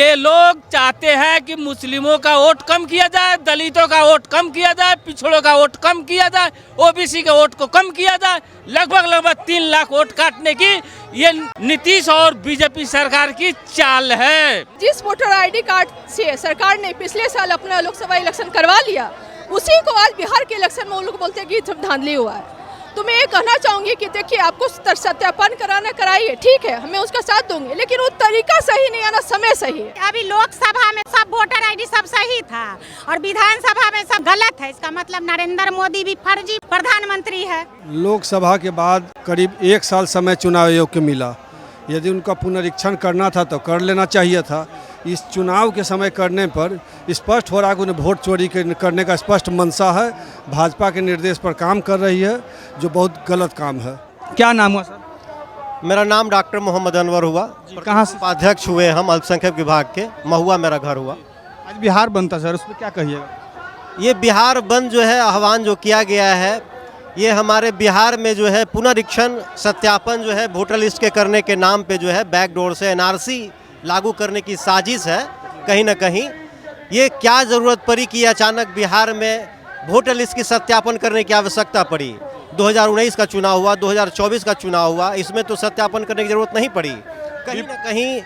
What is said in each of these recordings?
ये लोग चाहते हैं कि मुस्लिमों का वोट कम किया जाए, दलितों का वोट कम किया जाए, पिछड़ों का वोट कम किया जाए, ओबीसी के वोट को कम किया जाए। लगभग 3 लाख वोट काटने की ये नीतीश और बीजेपी सरकार की चाल है। जिस वोटर आईडी कार्ड से सरकार ने पिछले साल अपना लोकसभा इलेक्शन करवा लिया, उसी को आज बिहार के इलेक्शन में वो लोग बोलते हैं कि धांधली हुआ है। तो मैं ये कहना चाहूंगी कि देखिए, आपको सत्यापन कराना कराइए, ठीक है, हमें उसका साथ दूंगे, लेकिन वो तरीका सही नहीं है ना, समय सही है। अभी लोकसभा में सब वोटर आईडी सब सही था और विधानसभा में सब गलत है। इसका मतलब नरेंद्र मोदी भी फर्जी प्रधानमंत्री है। लोकसभा के बाद करीब 1 साल समय चुनाव आयोग को मिला। यदि उनका पुनरीक्षण करना था तो कर लेना चाहिए था। इस चुनाव के समय करने पर स्पष्ट हो रहा है कि उन्हें वोट चोरी करने का स्पष्ट मंशा है। भाजपा के निर्देश पर काम कर रही है, जो बहुत गलत काम है। क्या नाम हुआ सर? मेरा नाम डॉक्टर मोहम्मद अनवर हुआ। कहाँ से? उपाध्यक्ष हुए हम अल्पसंख्यक विभाग के। महुआ मेरा घर हुआ। आज बिहार बनता सर, उस पर क्या कहिएगा? ये बिहार बंद जो है, आह्वान जो किया गया है, ये हमारे बिहार में जो है पुनरीक्षण सत्यापन जो है वोटर लिस्ट के करने के नाम पे जो है बैकडोर से एनआरसी लागू करने की साजिश है। कहीं ना कहीं ये क्या ज़रूरत पड़ी कि अचानक बिहार में वोटर लिस्ट की सत्यापन करने की आवश्यकता पड़ी? 2019 का चुनाव हुआ, 2024 का चुनाव हुआ, इसमें तो सत्यापन करने की ज़रूरत नहीं पड़ी। कहीं ना कहीं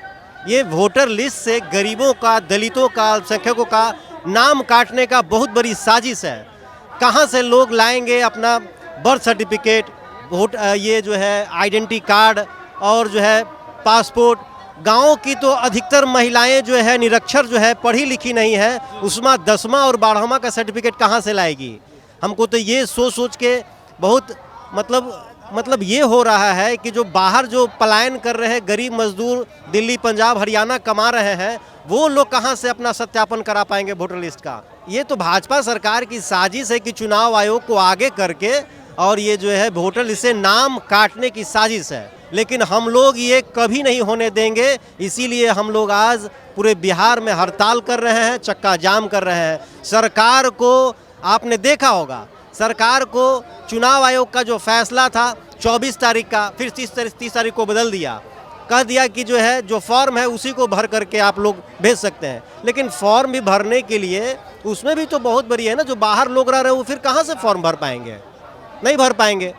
ये वोटर लिस्ट से गरीबों का, दलितों का, अल्पसंख्यकों का नाम काटने का बहुत बड़ी साजिश है। कहाँ से लोग लाएंगे अपना बर्थ सर्टिफिकेट, वोट ये जो है आइडेंटिटी कार्ड और जो है पासपोर्ट। गाँव की तो अधिकतर महिलाएं जो है निरक्षर जो है, पढ़ी लिखी नहीं है, उसमें 10वां और 12वां का सर्टिफिकेट कहाँ से लाएगी? हमको तो ये सोच के बहुत मतलब ये हो रहा है कि जो बाहर जो पलायन कर रहे हैं गरीब मजदूर, दिल्ली, पंजाब, हरियाणा कमा रहे हैं, वो लोग कहाँ से अपना सत्यापन करा पाएंगे वोटर लिस्ट का? ये तो भाजपा सरकार की साजिश है कि चुनाव आयोग को आगे करके और ये जो है वोटर लिस्ट से नाम काटने की साजिश है। लेकिन हम लोग ये कभी नहीं होने देंगे। इसीलिए हम लोग आज पूरे बिहार में हड़ताल कर रहे हैं, चक्का जाम कर रहे हैं। सरकार को आपने देखा होगा, सरकार को चुनाव आयोग का जो फैसला था 24 तारीख का, फिर 30 तारीख को बदल दिया। कह दिया कि जो है जो फॉर्म है उसी को भर करके आप लोग भेज सकते हैं। लेकिन फॉर्म भी भरने के लिए उसमें भी तो बहुत बड़ी है ना, जो बाहर लोग रह रहे हैं वो फिर कहाँ से फॉर्म भर पाएंगे? नहीं भर पाएंगे।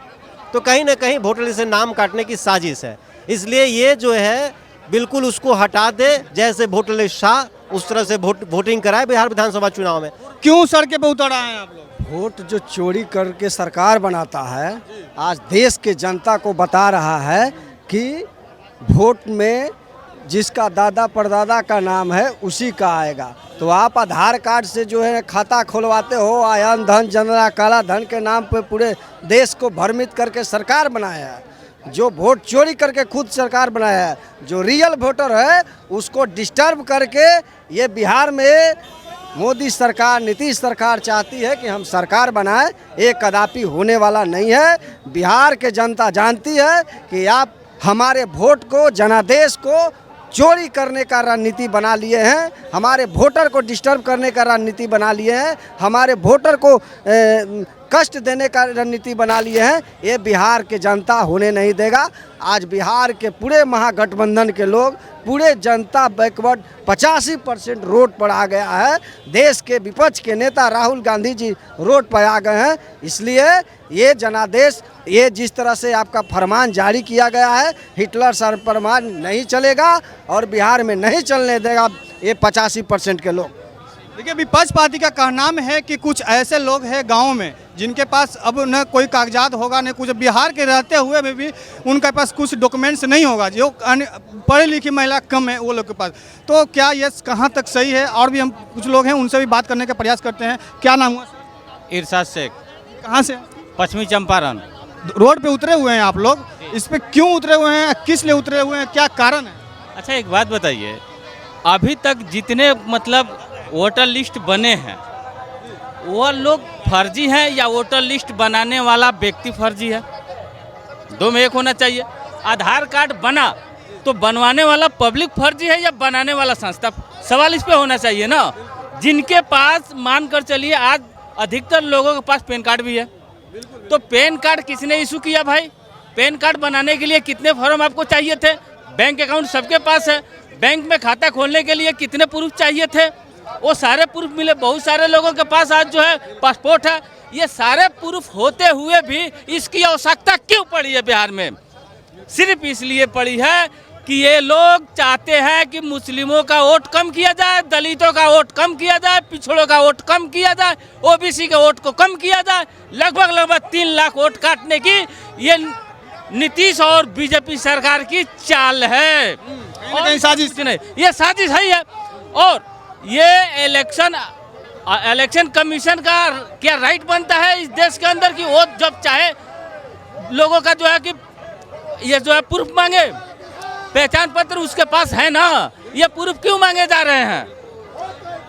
तो कहीं ना कहीं वोटर लिस्ट से नाम काटने की साजिश है। इसलिए ये जो है बिल्कुल उसको हटा दे, जैसे वोटर लिस्ट शाह उस तरह से वोटिंग कराए बिहार विधानसभा चुनाव में। क्यों सड़क पे उतर आए हैं आप लोग? वोट जो चोरी करके सरकार बनाता है, आज देश के जनता को बता रहा है कि वोट में जिसका दादा परदादा का नाम है उसी का आएगा। तो आप आधार कार्ड से जो है खाता खुलवाते हो, आयन धन, जनरा, काला धन के नाम पे पूरे देश को भ्रमित करके सरकार बनाया है। जो वोट चोरी करके खुद सरकार बनाया है, जो रियल वोटर है उसको डिस्टर्ब करके ये बिहार में मोदी सरकार, नीतीश सरकार चाहती है कि हम सरकार बनाएं। ये कदापि होने वाला नहीं है। बिहार के जनता जानती है कि आप हमारे वोट को, जनादेश को चोरी करने का रणनीति बना लिए हैं, हमारे वोटर को डिस्टर्ब करने का रणनीति बना लिए हैं, हमारे वोटर को कष्ट देने का रणनीति बना लिए हैं। ये बिहार के जनता होने नहीं देगा। आज बिहार के पूरे महागठबंधन के लोग, पूरे जनता बैकवर्ड 85% रोड पर आ गया है। देश के विपक्ष के नेता राहुल गांधी जी रोड पर आ गए हैं। इसलिए ये जनादेश, ये जिस तरह से आपका फरमान जारी किया गया है, हिटलर सर फरमान नहीं चलेगा और बिहार में नहीं चलने देगा ये 85% के लोग। देखिए, विपक्ष पार्टी का कहना है कि कुछ ऐसे लोग हैं गांव में जिनके पास अब न कोई कागजात होगा न कुछ, बिहार के रहते हुए भी उनके पास कुछ डॉक्यूमेंट्स नहीं होगा, जो पढ़ी लिखी महिला कम है वो लोग के पास। तो क्या ये कहाँ तक सही है? और भी हम कुछ लोग हैं उनसे भी बात करने का प्रयास करते हैं। क्या नाम हुआ? इरशाद शेख। कहाँ से? पश्चिमी चंपारण। रोड पे उतरे हुए हैं आप लोग, इस पे क्यों उतरे हुए हैं, किस लिए उतरे हुए हैं, क्या कारण है? अच्छा, एक बात बताइए, अभी तक जितने मतलब वोटर लिस्ट बने हैं वो लोग फर्जी हैं या वोटर लिस्ट बनाने वाला व्यक्ति फर्जी है? दो में एक होना चाहिए। आधार कार्ड बना तो बनवाने वाला पब्लिक फर्जी है या बनाने वाला संस्था? सवाल इस पे होना चाहिए ना। जिनके पास मान कर चलिए आज अधिकतर लोगों के पास पैन कार्ड भी है, तो पैन कार्ड किसने इशू किया भाई? पैन कार्ड बनाने के लिए कितने फॉर्म आपको चाहिए थे? बैंक अकाउंट सबके पास है। बैंक में खाता खोलने के लिए कितने प्रूफ चाहिए थे, वो सारे प्रूफ मिले। बहुत सारे लोगों के पास आज जो है पासपोर्ट है। ये सारे प्रूफ होते हुए भी इसकी आवश्यकता क्यों पड़ी है बिहार में? सिर्फ इसलिए पड़ी है कि ये लोग चाहते हैं कि मुस्लिमों का वोट कम किया जाए, दलितों का वोट कम किया जाए, पिछड़ों का वोट कम किया जाए, ओबीसी के वोट को कम किया जाए। लगभग 3 लाख वोट काटने की ये नीतीश और बीजेपी सरकार की चाल है। कहीं साजिश नहीं, ये साजिश है। और ये इलेक्शन कमीशन का क्या राइट बनता है इस देश के अंदर कि वो जब चाहे लोगों का जो है कि ये जो है प्रूफ मांगे? पहचान पत्र उसके पास है ना, ये प्रूफ क्यों मांगे जा रहे हैं?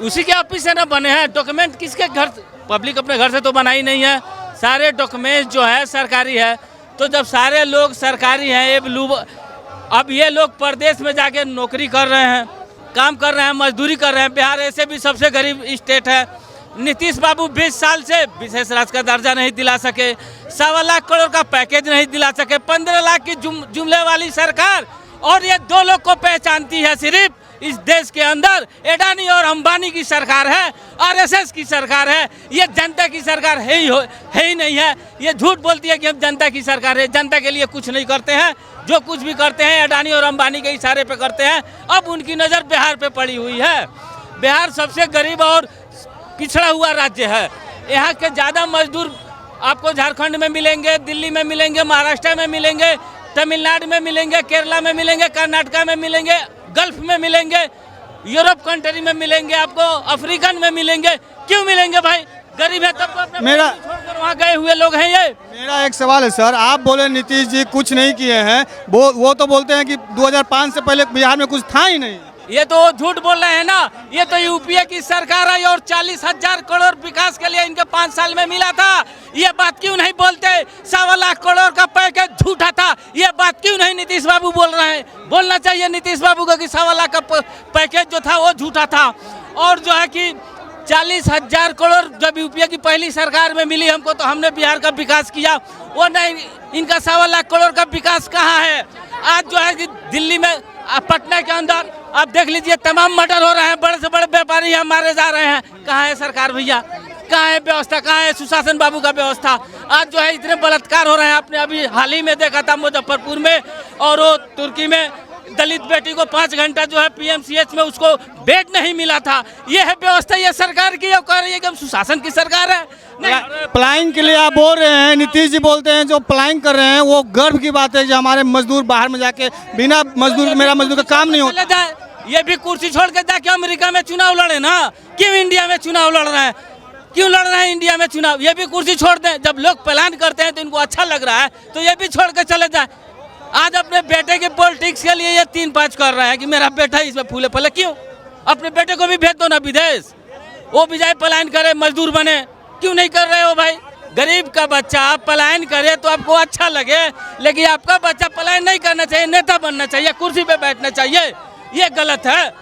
उसी के ऑफिस से ना बने हैं डॉक्यूमेंट। किसके घर? पब्लिक अपने घर से तो बनाई नहीं है। सारे डॉक्यूमेंट जो है सरकारी है। तो जब सारे लोग सरकारी हैं, अब ये लोग प्रदेश में जाके नौकरी कर रहे हैं, काम कर रहे हैं, मजदूरी कर रहे हैं। बिहार ऐसे भी सबसे गरीब स्टेट है। नीतीश बाबू 20 साल से विशेष राज्य का दर्जा नहीं दिला सके, 1.25 लाख करोड़ का पैकेज नहीं दिला सके, 15 लाख की जुमले वाली सरकार। और ये 2 लोग को पहचानती है सिर्फ इस देश के अंदर, अडानी और अंबानी की सरकार है, आरएसएस की सरकार है। ये जनता की सरकार है ही नहीं है। ये झूठ बोलती है कि हम जनता की सरकार है। जनता के लिए कुछ नहीं करते हैं। जो कुछ भी करते हैं अडानी और अंबानी के इशारे पे करते हैं। अब उनकी नज़र बिहार पे पड़ी हुई है। बिहार सबसे गरीब और पिछड़ा हुआ राज्य है। यहाँ के ज़्यादा मजदूर आपको झारखंड में मिलेंगे, दिल्ली में मिलेंगे, महाराष्ट्र में मिलेंगे, तमिलनाडु में मिलेंगे, केरला में मिलेंगे, कर्नाटका में मिलेंगे, गल्फ में मिलेंगे, यूरोप कंट्री में मिलेंगे, आपको अफ्रीकन में मिलेंगे। क्यों मिलेंगे भाई? गरीब है तब तो अपने मेरा छोड़कर वहाँ गए हुए लोग हैं। ये मेरा एक सवाल है सर, आप बोले नीतीश जी कुछ नहीं किए हैं, वो तो बोलते हैं कि 2005 से पहले बिहार में कुछ था ही नहीं। ये तो वो झूठ बोल रहे हैं ना। ये तो यूपीए की सरकार आई और 40,000 करोड़ विकास के लिए इनके 5 साल में मिला था। ये बात क्यों नहीं बोलते? 1.25 लाख करोड़ का पैकेज झूठा था। ये बात क्यों नहीं नीतीश बाबू बोल रहे हैं? बोलना चाहिए नीतीश बाबू को कि 1.25 लाख का पैकेज जो था वो झूठा था। और जो है कि 40,000 करोड़ जब यूपीए की पहली सरकार में मिली हमको, तो हमने बिहार का विकास किया। वो नहीं, इनका 1.25 लाख करोड़ का विकास कहाँ है? आज जो है कि दिल्ली में, पटना के अंदर आप देख लीजिए, तमाम मर्डर हो रहे हैं, बड़े से बड़े व्यापारी यहाँ मारे जा रहे हैं। कहाँ है सरकार भैया? कहाँ है व्यवस्था? कहाँ है सुशासन बाबू का व्यवस्था? आज जो है इतने बलात्कार हो रहे हैं। आपने अभी हाल ही में देखा था मुजफ्फरपुर में, और वो तुर्की में दलित बेटी को 5 घंटा जो है पीएमसीएच में उसको बेड नहीं मिला था। ये है व्यवस्था, ये सरकार की। कह रही है कि हम सुशासन की सरकार है। प्लाइंग के लिए आप बोल रहे हैं, नीतीश जी बोलते हैं जो प्लाइंग कर रहे हैं वो गर्व की बात है कि हमारे मजदूर बाहर में जाके बिना मजदूर, मेरा मजदूर का काम नहीं होता। ये भी कुर्सी छोड़ के जाके अमेरिका में चुनाव लड़े ना। क्यों इंडिया में चुनाव लड़ रहे हैं? क्यों लड़ रहे हैं इंडिया में चुनाव? ये भी कुर्सी छोड़ दें। जब लोग प्लान करते हैं तो इनको अच्छा लग रहा है, तो ये भी छोड़ के चले जाए। आज अपने बेटे के पॉलिटिक्स के लिए ये 3-5 कर रहे हैं कि मेरा बेटा इसमें फूले फले। क्यों? अपने बेटे को भी भेज दो ना विदेश, वो भी जाए पलायन करे, मजदूर बने। क्यों नहीं कर रहे हो भाई? गरीब का बच्चा पलायन करे तो आपको अच्छा लगे, लेकिन आपका बच्चा पलायन नहीं करना चाहिए, नेता बनना चाहिए, कुर्सी पे बैठना चाहिए। ये गलत है।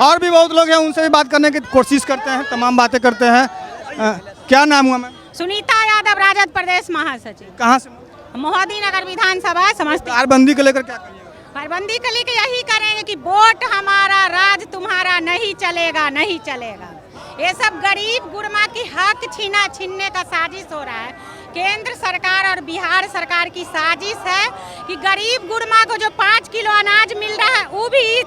और भी बहुत लोग हैं, उनसे भी बात करने की कोशिश करते हैं, तमाम बातें करते हैं। क्या नाम हुआ मैम? सुनीता यादव, राजद प्रदेश महासचिव। कहाँ से? मोदी नगर विधानसभा समस्तीपुर। कारबंदी को लेकर क्या करिएगा? कारबंदी को लेकर यही करेंगे कि वोट हमारा, राज तुम्हारा नहीं चलेगा, नहीं चलेगा। ये सब गरीब गुरबा की हक छीनने का साजिश हो रहा है। केंद्र सरकार और बिहार सरकार की साजिश है कि गरीब गुरबा को जो 5 किलो अनाज मिल रहा है वो भी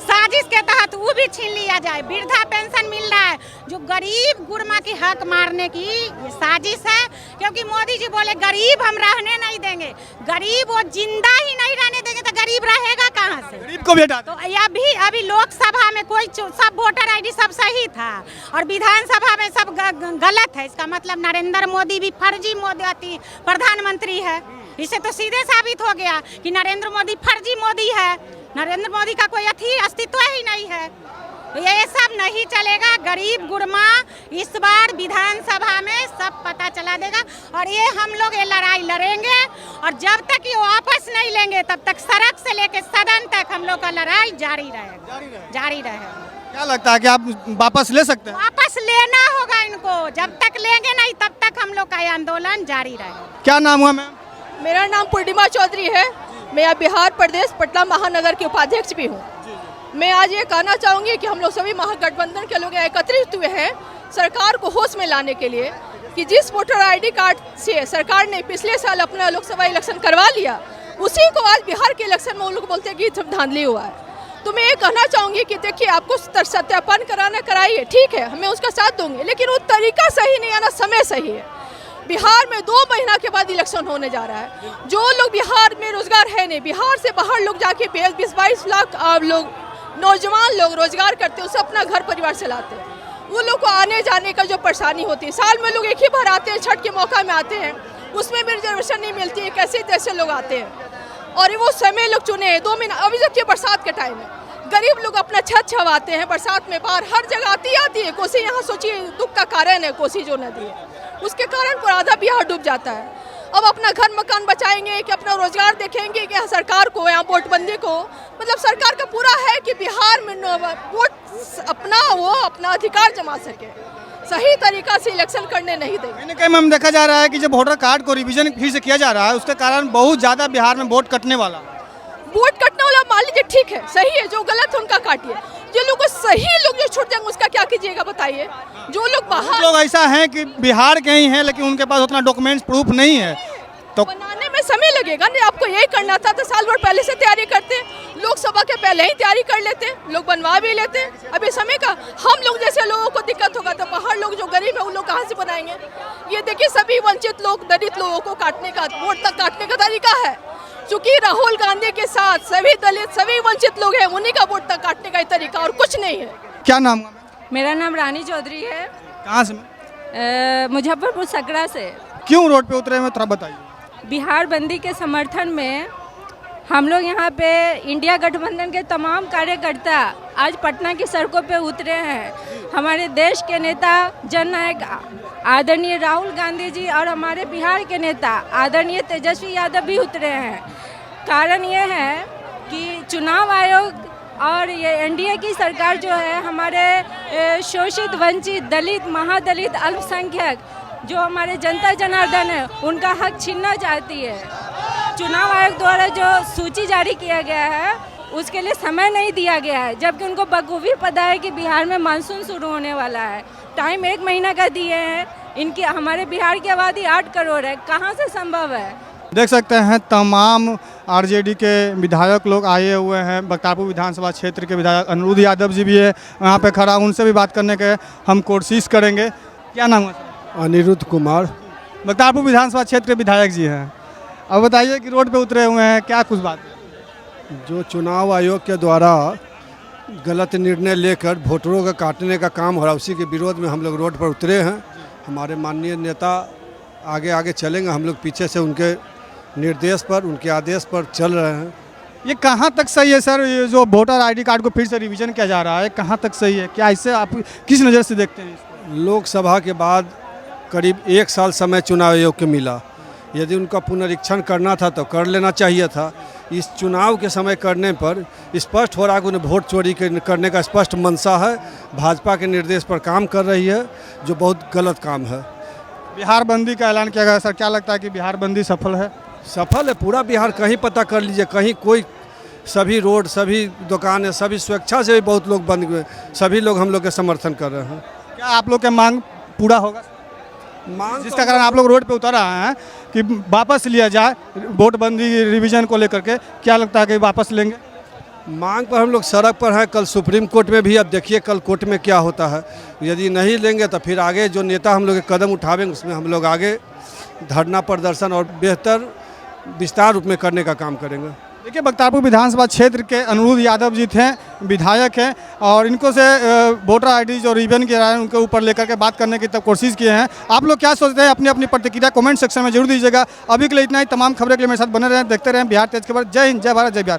साजिश के तहत वो भी छीन लिया जाए। वृद्धा पेंशन मिल रहा है, जो गरीब गुरबा की हक मारने की ये साजिश है। क्योंकि मोदी जी बोले गरीब हम रहने नहीं देंगे। गरीब वो जिंदा ही नहीं रहने देंगे तो गरीब रहेगा कहाँ से? गरीब को बेटा तो अभी लोकसभा में कोई सब वोटर आईडी सब सही था और विधानसभा में सब गलत है। इसका मतलब नरेंद्र मोदी भी फर्जी मोदी प्रधानमंत्री है। इससे तो सीधे साबित हो गया कि नरेंद्र मोदी फर्जी मोदी है। नरेंद्र मोदी का कोई अस्तित्व ही नहीं है। तो ये सब नहीं चलेगा। गरीब गुरबा इस बार विधानसभा में सब पता चला देगा और ये हम लोग ये लड़ाई लड़ेंगे और जब तक ये वापस नहीं लेंगे तब तक सड़क से लेकर सदन तक हम लोग का लड़ाई जारी रहेगा। क्या लगता है कि आप वापस ले सकते हैं? वापस लेना होगा इनको। जब तक लेंगे नहीं तब तक हम लोग का ये आंदोलन जारी रहेगा। क्या नाम हुआ मैम? मेरा नाम पूर्णिमा चौधरी है। मैं यहाँ बिहार प्रदेश पटना महानगर के उपाध्यक्ष भी हूँ। मैं आज ये कहना चाहूँगी कि हम लोग सभी महागठबंधन के लोग एकत्रित हुए हैं सरकार को होश में लाने के लिए कि जिस वोटर आईडी कार्ड से सरकार ने पिछले साल अपना लोकसभा इलेक्शन करवा लिया, उसी को आज बिहार के इलेक्शन में उन लोग बोलते हैं कि धांधली हुआ है। तो मैं ये कहना चाहूँगी कि देखिए, आपको सत्यापन कराना कराइए, ठीक है, मैं उसका साथ दूंगी, लेकिन वो तरीका सही नहीं है ना, समय सही है। बिहार में 2 महीना के बाद इलेक्शन होने जा रहा है। जो लोग बिहार में रोजगार है नहीं, बिहार से बाहर लोग जाके 20-22 लाख लोग नौजवान लोग रोजगार करते हैं, उससे अपना घर परिवार चलाते हैं। वो लोग को आने जाने का जो परेशानी होती है, साल में लोग एक ही बार आते हैं, छठ के मौका में आते हैं, उसमें भी रिजर्वेशन नहीं मिलती है, कैसे तैसे लोग आते हैं। और वो समय लोग चुने हैं 2 महीना। अभी जबकि बरसात के टाइम में गरीब लोग अपना छत छवाते हैं, बरसात में बाहर हर जगह आती है कोसी। यहाँ सोचिए दुख का कारण है कोसी जो नदी है, उसके कारण पूरा आधा बिहार डूब जाता है। अब अपना घर मकान बचाएंगे कि अपना रोजगार देखेंगे कि सरकार को, यहाँ वोटबंदी को, मतलब सरकार का पूरा है कि बिहार में वोट अपना अधिकार जमा सके, सही तरीका से इलेक्शन करने नहीं देंगे। कहीं ना कहीं मैम देखा जा रहा है कि जब वोटर कार्ड को रिवीजन फिर से किया जा रहा है, उसके कारण बहुत ज़्यादा बिहार में वोट कटने वाला। वोट कटने वाला मान लीजिए ठीक है, सही है, जो गलत है उनका काटिए, जो लोग सही लोग जो छूट जाएंगे उसका क्या कीजिएगा बताइए। जो लोग बाहर लोग ऐसा हैं कि बिहार के ही हैं लेकिन उनके पास उतना डॉक्यूमेंट्स प्रूफ नहीं है, तो बनाने में समय लगेगा। नहीं, आपको यही करना था तो साल भर पहले से तैयारी करते, लोकसभा के पहले ही तैयारी कर लेते, लोग बनवा भी लेते। अभी समय का हम लोग जैसे लोगों को दिक्कत होगा तो बाहर लोग जो गरीब है उन लोग कहाँ से बनाएंगे। ये देखिए, सभी वंचित लोग, दलित लोगों को काटने का, वोट तक काटने का तरीका है। चूंकि राहुल गांधी के साथ सभी दलित, सभी वंचित लोग हैं, उन्हीं का वोट तक काटने का ही तरीका और कुछ नहीं है। क्या नाम है? मेरा नाम रानी चौधरी है। कहाँ से? मुजफ्फरपुर सकरा से। क्यों रोड पे उतरे हैं, थोड़ा बताइए। बिहार बंदी के समर्थन में हम लोग यहाँ पे इंडिया गठबंधन के तमाम कार्यकर्ता आज पटना की सड़कों पे उतरे हैं। हमारे देश के नेता जननायक आदरणीय राहुल गांधी जी और हमारे बिहार के नेता आदरणीय तेजस्वी यादव भी उतरे हैं। कारण ये है कि चुनाव आयोग और ये एनडीए की सरकार जो है हमारे शोषित, वंचित, दलित, महादलित, अल्पसंख्यक जो हमारे जनता जनार्दन है उनका हक छीनना चाहती है। चुनाव आयोग द्वारा जो सूची जारी किया गया है उसके लिए समय नहीं दिया गया है, जबकि उनको बखूबी पता है कि बिहार में मानसून शुरू होने वाला है। टाइम 1 महीना का दिए हैं। इनकी, हमारे बिहार की आबादी 8 करोड़ है, कहाँ से संभव है। देख सकते हैं तमाम आरजेडी के विधायक लोग आए हुए हैं। बख्तियारपुर विधानसभा क्षेत्र के विधायक अनिरुद्ध यादव जी भी है यहाँ पे खड़ा, उनसे भी बात करने के हम कोशिश करेंगे। क्या नाम है? अनिरुद्ध कुमार, बख्तियारपुर विधानसभा क्षेत्र के विधायक जी हैं। अब बताइए कि रोड पे उतरे हुए हैं, क्या कुछ बात है? जो चुनाव आयोग के द्वारा गलत निर्णय लेकर वोटरों का काटने का काम हो रहा है, उसी के विरोध में हम लोग रोड पर उतरे हैं। हमारे माननीय नेता आगे आगे चलेंगे, हम लोग पीछे से उनके निर्देश पर, उनके आदेश पर चल रहे हैं। ये कहाँ तक सही है सर, ये जो वोटर आईडी कार्ड को फिर से रिवीजन किया जा रहा है, कहाँ तक सही है? क्या इससे आप किस नज़र से देखते हैं इसको? लोकसभा के बाद करीब 1 साल समय चुनाव आयोग को मिला। यदि उनका पुनरीक्षण करना था तो कर लेना चाहिए था। इस चुनाव के समय करने पर स्पष्ट हो रहा है कि उन्हें वोट चोरी करने का स्पष्ट मंशा है। भाजपा के निर्देश पर काम कर रही है, जो बहुत गलत काम है। बिहार बंदी का ऐलान किया गया सर, क्या लगता है कि बिहार बंदी सफल है? सफल है पूरा बिहार। कहीं पता कर लीजिए, कहीं कोई, सभी रोड, सभी दुकानें, सभी स्वेच्छा से भी बहुत लोग बंद हुए, सभी लोग हम लोग के समर्थन कर रहे हैं। क्या आप लोग के मांग पूरा होगा? मांग जिसका कारण आप लोग रोड पे उतर रहे हैं कि वापस लिया जाए वोट बंदी रिवीजन को लेकर के, क्या लगता है कि वापस लेंगे? मांग पर हम लोग सड़क पर हैं, कल सुप्रीम कोर्ट में भी, अब देखिए कल कोर्ट में क्या होता है। यदि नहीं लेंगे तो फिर आगे जो नेता हम लोग के कदम उठावेंगे उसमें हम लोग आगे धरना प्रदर्शन और बेहतर विस्तार रूप में करने का काम करेंगे। देखिए, बख्तियारपुर विधानसभा क्षेत्र के अनिरुद्ध यादव जी थे, विधायक हैं, और इनको से वोटर आईडी जो रिवीजन किया है उनके ऊपर लेकर के बात करने की तब कोशिश किए हैं। आप लोग क्या सोचते हैं, अपनी अपनी प्रतिक्रिया कमेंट सेक्शन में जरूर दीजिएगा। अभी के लिए इतना ही। तमाम खबरें के लिए मेरे साथ बने रहें, देखते रहें बिहार तेज खबर। जय हिंद, जय भारत, जय बिहार।